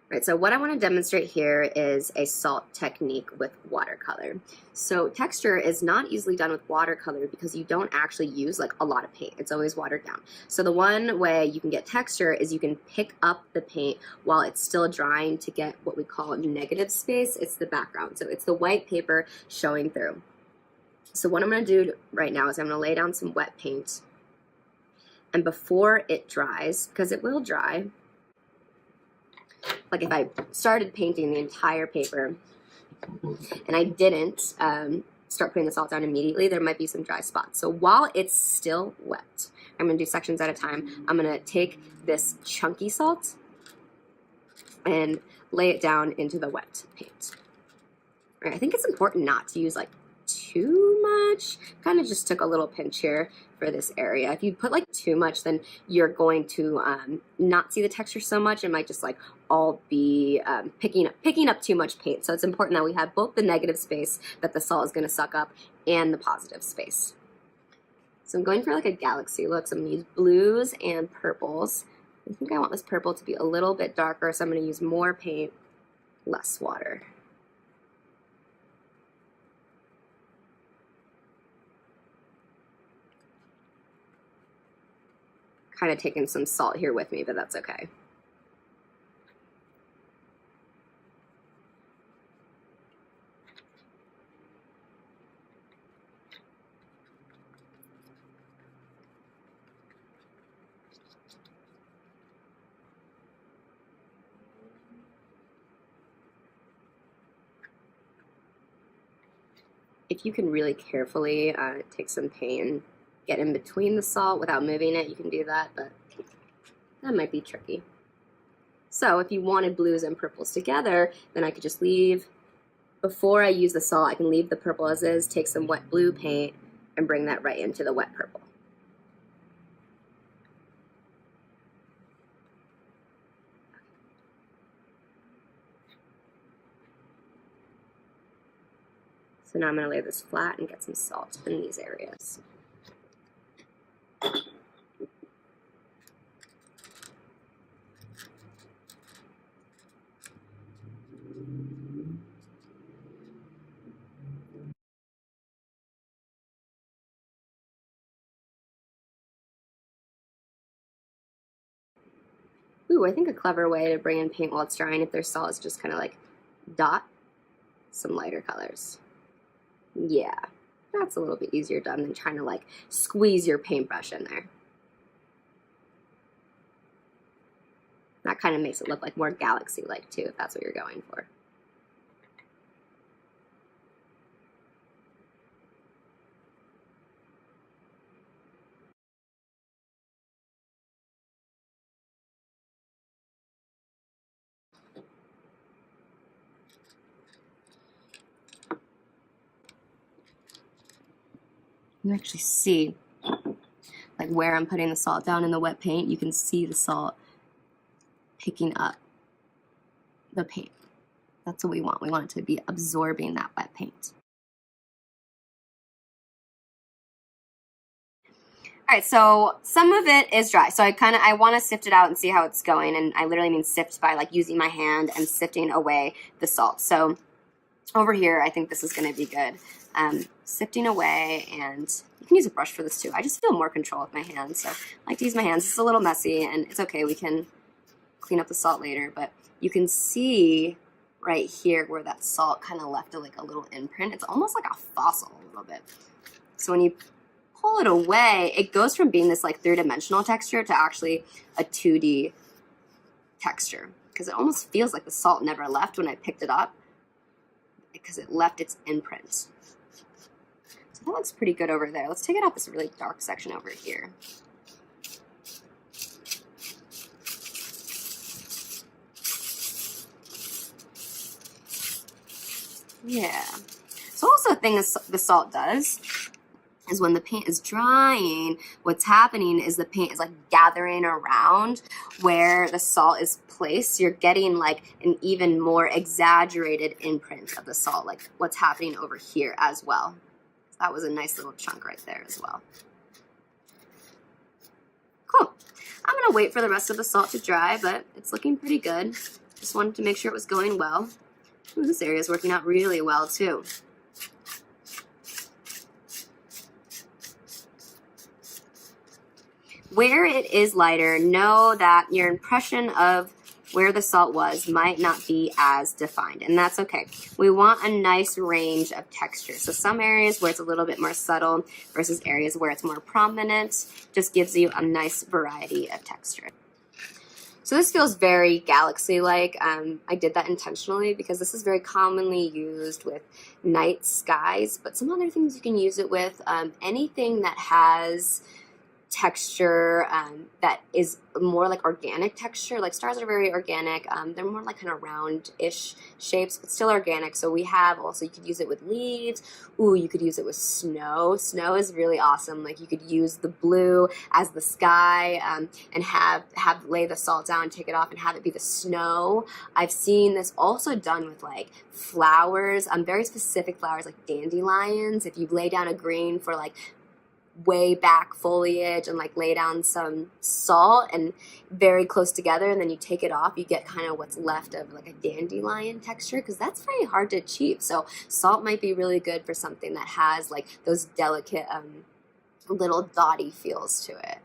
Right, so what I want to demonstrate here is a salt technique with watercolor. So texture is not easily done with watercolor because you don't actually use like a lot of paint. It's always watered down. So the one way you can get texture is you can pick up the paint while it's still drying to get what we call negative space. It's the background. So it's the white paper showing through. So what I'm going to do right now is I'm going to lay down some wet paint. And before it dries, because it will dry, like if I started painting the entire paper and I didn't start putting the salt down immediately, there might be some dry spots. So while it's still wet, I'm going to do sections at a time. I'm going to take this chunky salt and lay it down into the wet paint. All right, I think it's important not to use like too much. Kind of just took a little pinch here for this area. If you put like too much, then you're going to not see the texture so much. It might just like all be picking up too much paint. So it's important that we have both the negative space that the salt is going to suck up and the positive space. So I'm going for like a galaxy look. So I'm going to use blues and purples. I think I want this purple to be a little bit darker, so I'm going to use more paint, less water. Kind of taking some salt here with me, but that's okay. If you can really carefully take some paint and get in between the salt without moving it, you can do that, but that might be tricky. So if you wanted blues and purples together, then I could just leave, before I use the salt, I can leave the purple as is, take some wet blue paint, and bring that right into the wet purple. So now I'm going to lay this flat and get some salt in these areas. Ooh, I think a clever way to bring in paint while it's drying if there's salt is just kind of like dot some lighter colors. Yeah, that's a little bit easier done than trying to like squeeze your paintbrush in there. That kind of makes it look like more galaxy-like too, if that's what you're going for. You can actually see like where I'm putting the salt down in the wet paint. You can see the salt picking up the paint. That's what we want. We want it to be absorbing that wet paint. All right, so some of it is dry. So I want to sift it out and see how it's going. And I literally mean sift by like using my hand and sifting away the salt. So over here, I think this is going to be good. Sifting away, and you can use a brush for this too. I just feel more control with my hands, so I like to use my hands. It's a little messy, and it's okay. We can clean up the salt later, but you can see right here where that salt kind of left a little imprint. It's almost like a fossil a little bit. So when you pull it away, it goes from being this like three-dimensional texture to actually a 2D texture, because it almost feels like the salt never left when I picked it up, because it left its imprint. So that looks pretty good over there. Let's take it out this really dark section over here. Yeah. So also a thing the salt does is when the paint is drying, what's happening is the paint is like gathering around where the salt is placed. You're getting like an even more exaggerated imprint of the salt, like what's happening over here as well. That was a nice little chunk right there as well. Cool. I'm gonna wait for the rest of the salt to dry, but it's looking pretty good. Just wanted to make sure it was going well. Ooh, this area is working out really well too. Where it is lighter, know that your impression of where the salt was might not be as defined, and that's okay. We want a nice range of texture. So some areas where it's a little bit more subtle versus areas where it's more prominent just gives you a nice variety of texture. So this feels very galaxy-like. I did that intentionally because this is very commonly used with night skies, but some other things you can use it with, anything that has texture that is more like organic texture. Like stars are very organic. They're more like kind of round-ish shapes, but still organic. So we have also, you could use it with leaves. Ooh, you could use it with snow. Snow is really awesome. Like you could use the blue as the sky and have lay the salt down, take it off, and have it be the snow. I've seen this also done with like flowers, very specific flowers like dandelions. If you lay down a green for like way back foliage and like lay down some salt and very close together, and then you take it off, you get kind of what's left of like a dandelion texture, because that's very hard to achieve. So salt might be really good for something that has like those delicate little dotty feels to it.